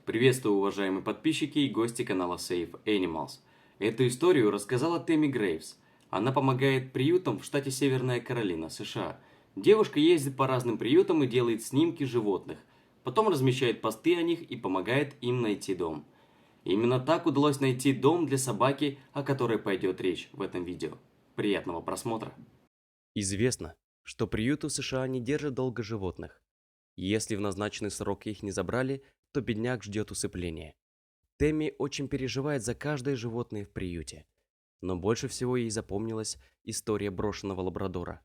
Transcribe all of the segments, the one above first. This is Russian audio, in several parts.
Приветствую, уважаемые подписчики и гости канала Save Animals. Эту историю рассказала Тэмми Грейвс. Она помогает приютам в штате Северная Каролина, США. Девушка ездит по разным приютам и делает снимки животных. Потом размещает посты о них и помогает им найти дом. Именно так удалось найти дом для собаки, о которой пойдет речь в этом видео. Приятного просмотра! Известно, что приюты в США не держат долго животных. Если в назначенный срок их не забрали, то бедняк ждет усыпления. Тэмми очень переживает за каждое животное в приюте. Но больше всего ей запомнилась история брошенного лабрадора.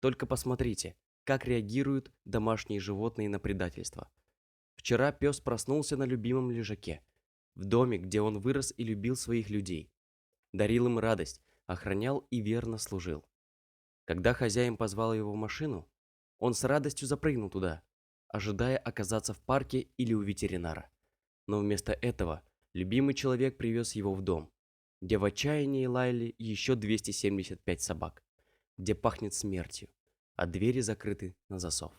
Только посмотрите, как реагируют домашние животные на предательство. Вчера пес проснулся на любимом лежаке, в доме, где он вырос и любил своих людей. Дарил им радость, охранял и верно служил. Когда хозяин позвал его в машину, он с радостью запрыгнул туда, ожидая оказаться в парке или у ветеринара. Но вместо этого любимый человек привез его в дом, где в отчаянии лаяли еще 275 собак, где пахнет смертью, а двери закрыты на засов.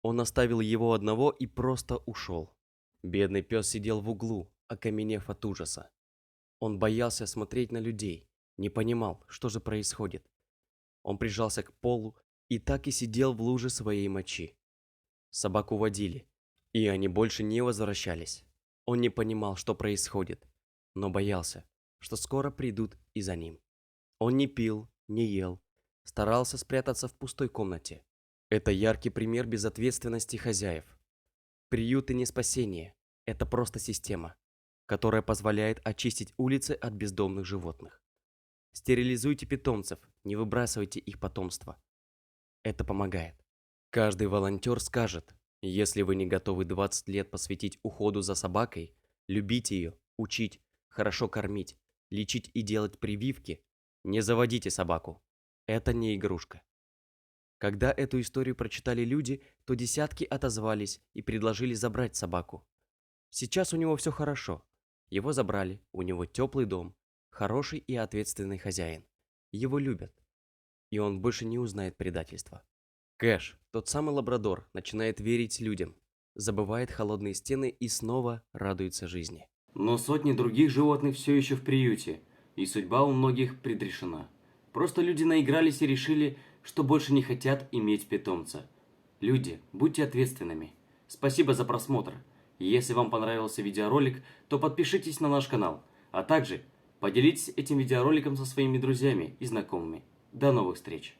Он оставил его одного и просто ушел. Бедный пес сидел в углу, окаменев от ужаса. Он боялся смотреть на людей, не понимал, что же происходит. Он прижался к полу и так и сидел в луже своей мочи. Собаку водили, и они больше не возвращались. Он не понимал, что происходит, но боялся, что скоро придут и за ним. Он не пил, не ел, старался спрятаться в пустой комнате. Это яркий пример безответственности хозяев. Приюты не спасение, это просто система, которая позволяет очистить улицы от бездомных животных. Стерилизуйте питомцев, не выбрасывайте их потомство. Это помогает. Каждый волонтер скажет, если вы не готовы 20 лет посвятить уходу за собакой, любить ее, учить, хорошо кормить, лечить и делать прививки, не заводите собаку. Это не игрушка. Когда эту историю прочитали люди, то десятки отозвались и предложили забрать собаку. Сейчас у него все хорошо. Его забрали, у него теплый дом, хороший и ответственный хозяин. Его любят. И он больше не узнает предательства. Кэш, тот самый лабрадор, начинает верить людям, забывает холодные стены и снова радуется жизни. Но сотни других животных все еще в приюте, и судьба у многих предрешена. Просто люди наигрались и решили, что больше не хотят иметь питомца. Люди, будьте ответственными. Спасибо за просмотр. Если вам понравился видеоролик, то подпишитесь на наш канал, а также поделитесь этим видеороликом со своими друзьями и знакомыми. До новых встреч!